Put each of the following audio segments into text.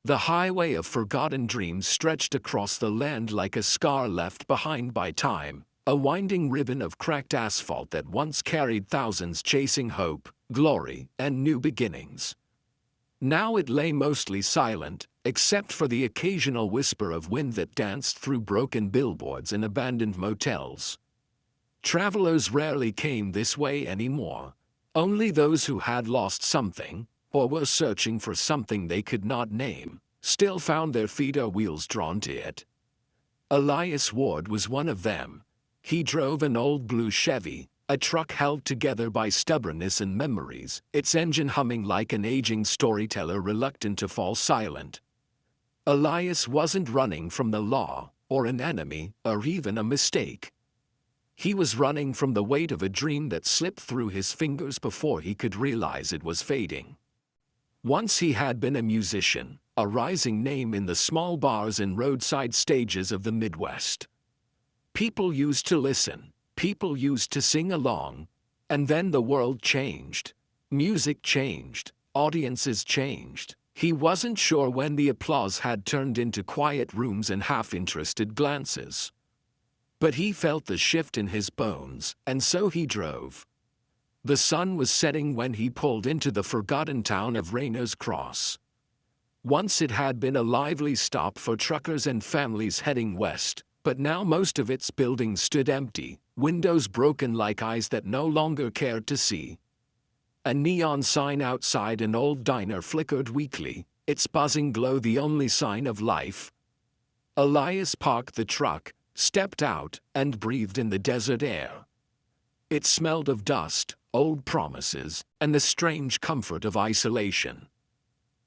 The highway of forgotten dreams stretched across the land like a scar left behind by time, a winding ribbon of cracked asphalt that once carried thousands chasing hope, glory, and new beginnings. Now it lay mostly silent, except for the occasional whisper of wind that danced through broken billboards and abandoned motels. Travelers rarely came this way anymore. Only those who had lost something, or were searching for something they could not name, still found their feet or wheels drawn to it. Elias Ward was one of them. He drove an old blue Chevy, a truck held together by stubbornness and memories, its engine humming like an aging storyteller reluctant to fall silent. Elias wasn't running from the law, or an enemy, or even a mistake. He was running from the weight of a dream that slipped through his fingers before he could realize it was fading. Once he had been a musician, a rising name in the small bars and roadside stages of the Midwest. People used to listen, people used to sing along, and then the world changed. Music changed, audiences changed. He wasn't sure when the applause had turned into quiet rooms and half-interested glances. But he felt the shift in his bones, and so he drove. The sun was setting when he pulled into the forgotten town of Rayners Cross. Once it had been a lively stop for truckers and families heading west, but now most of its buildings stood empty, windows broken like eyes that no longer cared to see. A neon sign outside an old diner flickered weakly, its buzzing glow the only sign of life. Elias parked the truck, stepped out, and breathed in the desert air. It smelled of dust, old promises, and the strange comfort of isolation.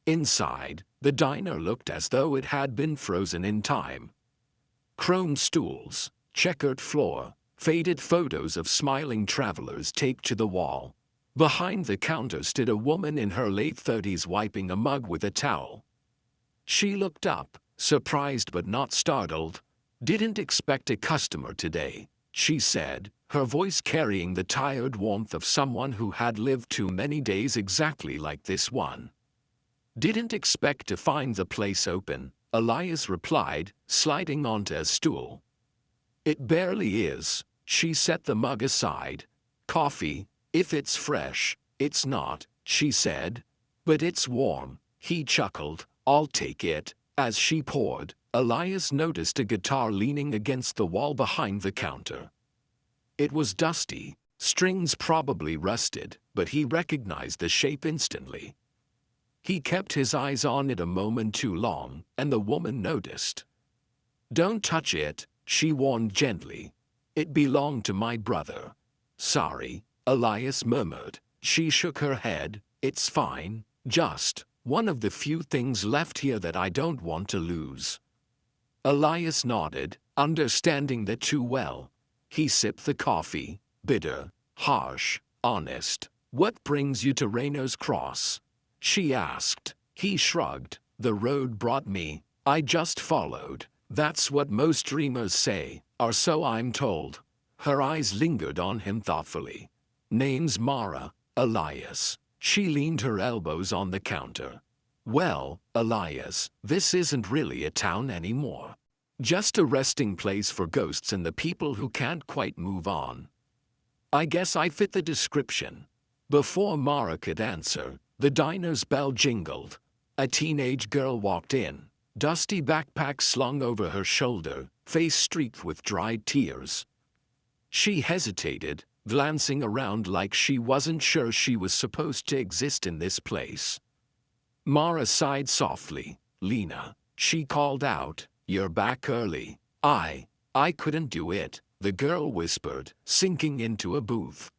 Inside, the diner looked as though it had been frozen in time. Chrome stools, checkered floor, faded photos of smiling travelers taped to the wall. Behind the counter stood a woman in her late 30s wiping a mug with a towel. She looked up, surprised but not startled. "Didn't expect a customer today," she said, her voice carrying the tired warmth of someone who had lived too many days exactly like this one. "Didn't expect to find the place open," Elias replied, sliding onto a stool. "It barely is." She set the mug aside. "Coffee, if it's fresh." "It's not," she said. "But it's warm." He chuckled. "I'll take it." As she poured, Elias noticed a guitar leaning against the wall behind the counter. It was dusty, strings probably rusted, but he recognized the shape instantly. He kept his eyes on it a moment too long, and the woman noticed. "Don't touch it," she warned gently. "It belonged to my brother." "Sorry," Elias murmured. She shook her head. "It's fine, just one of the few things left here that I don't want to lose." Elias nodded, understanding that too well. He sipped the coffee, bitter, harsh, honest. "What brings you to Rayners Cross?" she asked. He shrugged. "The road brought me. I just followed. That's what most dreamers say, or so I'm told." Her eyes lingered on him thoughtfully. "Name's Mara, Elias." She leaned her elbows on the counter. "Well, Elias, this isn't really a town anymore. Just a resting place for ghosts and the people who can't quite move on." "I guess I fit the description." Before Mara could answer, the diner's bell jingled. A teenage girl walked in, dusty backpack slung over her shoulder, face streaked with dried tears. She hesitated, glancing around like she wasn't sure she was supposed to exist in this place. Mara sighed softly. "Lena," she called out, "you're back early." I couldn't do it," the girl whispered, sinking into a booth.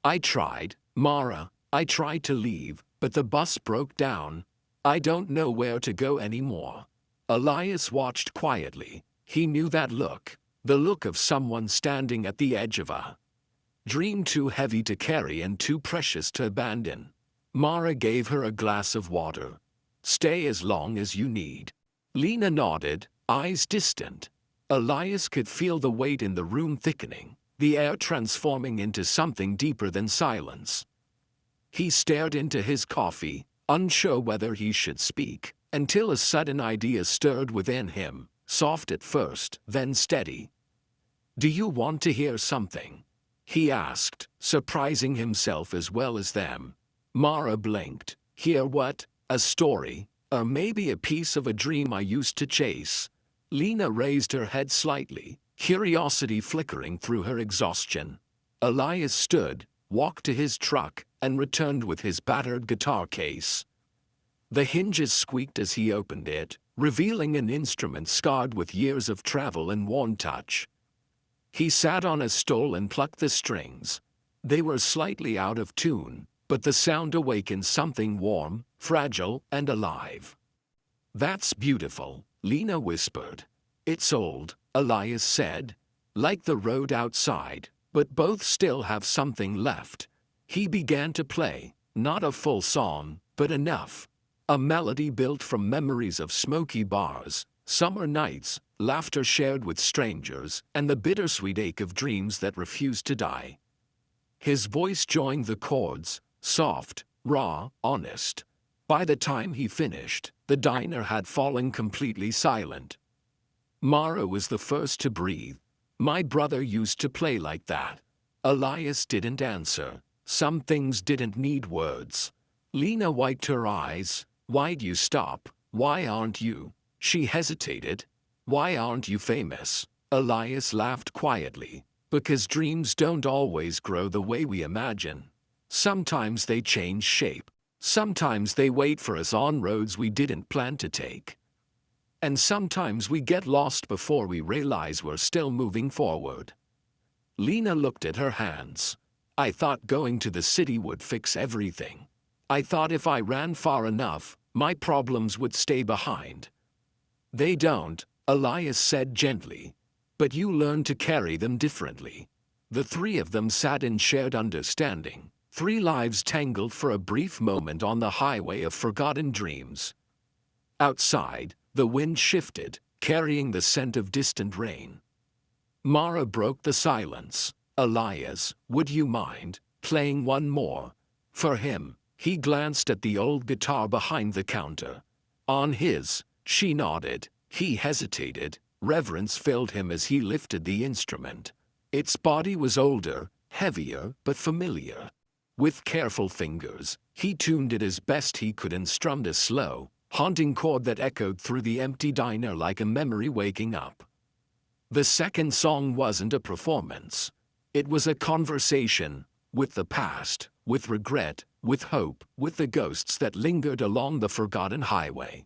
"I tried, Mara, I tried to leave, but the bus broke down. I don't know where to go anymore." Elias watched quietly. He knew that look, the look of someone standing at the edge of a dream too heavy to carry and too precious to abandon. Mara gave her a glass of water. "Stay as long as you need." Lena nodded, eyes distant. Elias could feel the weight in the room thickening, the air transforming into something deeper than silence. He stared into his coffee, unsure whether he should speak, until a sudden idea stirred within him, soft at first, then steady. "Do you want to hear something?" he asked, surprising himself as well as them. Mara blinked. "Hear what? A story? Or maybe a piece of a dream I used to chase?" Lena raised her head slightly, curiosity flickering through her exhaustion. Elias stood, walked to his truck, and returned with his battered guitar case. The hinges squeaked as he opened it, revealing an instrument scarred with years of travel and worn touch. He sat on a stool and plucked the strings. They were slightly out of tune, but the sound awakened something warm, fragile, and alive. "That's beautiful," Lena whispered. "It's old," Elias said. "Like the road outside, but both still have something left." He began to play, not a full song, but enough. A melody built from memories of smoky bars, summer nights, laughter shared with strangers, and the bittersweet ache of dreams that refused to die. His voice joined the chords, soft, raw, honest. By the time he finished, the diner had fallen completely silent. Mara was the first to breathe. "My brother used to play like that." Elias didn't answer. Some things didn't need words. Lena wiped her eyes. "Why'd you stop? Why aren't you?" She hesitated. "Why aren't you famous?" Elias laughed quietly. "Because dreams don't always grow the way we imagine. Sometimes they change shape. Sometimes they wait for us on roads we didn't plan to take. And sometimes we get lost before we realize we're still moving forward." Lena looked at her hands. "I thought going to the city would fix everything. I thought if I ran far enough, my problems would stay behind." "They don't," Elias said gently. "But you learn to carry them differently." The three of them sat in shared understanding, three lives tangled for a brief moment on the highway of forgotten dreams. Outside, the wind shifted, carrying the scent of distant rain. Mara broke the silence. "Elias, would you mind playing one more?" For him, he glanced at the old guitar behind the counter. On his, she nodded. He hesitated. Reverence filled him as he lifted the instrument. Its body was older, heavier, but familiar. With careful fingers, he tuned it as best he could and strummed a slow, haunting chord that echoed through the empty diner like a memory waking up. The second song wasn't a performance. It was a conversation, with the past, with regret, with hope, with the ghosts that lingered along the forgotten highway.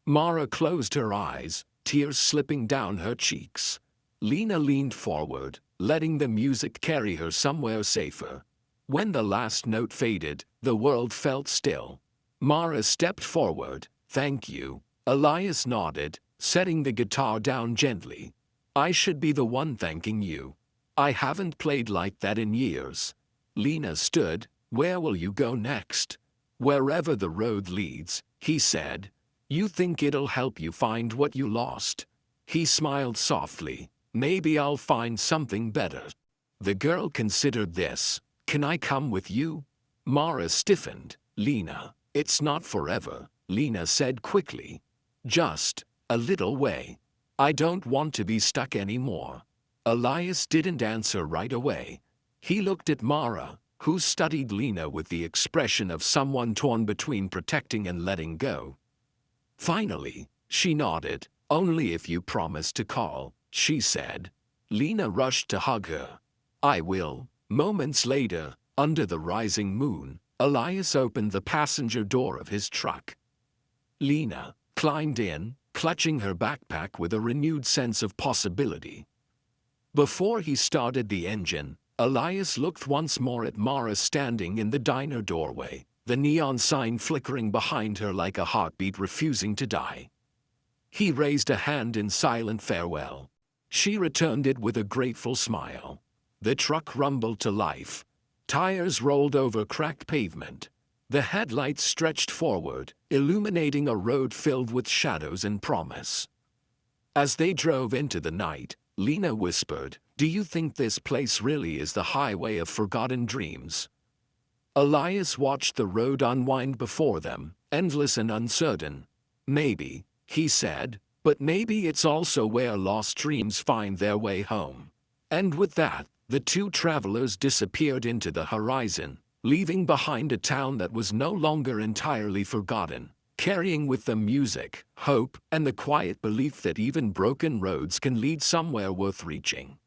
Mara closed her eyes, tears slipping down her cheeks. Lena leaned forward, letting the music carry her somewhere safer. When the last note faded, the world felt still. Mara stepped forward. "Thank you." Elias nodded, setting the guitar down gently. "I should be the one thanking you. I haven't played like that in years." Lena stood. "Where will you go next?" "Wherever the road leads," he said. "You think it'll help you find what you lost?" He smiled softly. "Maybe I'll find something better." The girl considered this. "Can I come with you?" Mara stiffened. "Lena, it's not forever," Lena said quickly. "Just a little way. I don't want to be stuck anymore." Elias didn't answer right away. He looked at Mara, who studied Lena with the expression of someone torn between protecting and letting go. Finally, she nodded. "Only if you promise to call," she said. Lena rushed to hug her. "I will." Moments later, under the rising moon, Elias opened the passenger door of his truck. Lena climbed in, clutching her backpack with a renewed sense of possibility. Before he started the engine, Elias looked once more at Mara standing in the diner doorway, the neon sign flickering behind her like a heartbeat refusing to die. He raised a hand in silent farewell. She returned it with a grateful smile. The truck rumbled to life. Tires rolled over cracked pavement. The headlights stretched forward, illuminating a road filled with shadows and promise. As they drove into the night, Lena whispered, "Do you think this place really is the highway of forgotten dreams?" Elias watched the road unwind before them, endless and uncertain. Maybe, he said, but maybe it's also where lost dreams find their way home. And with that, the two travelers disappeared into the horizon, leaving behind a town that was no longer entirely forgotten, carrying with them music, hope, and the quiet belief that even broken roads can lead somewhere worth reaching.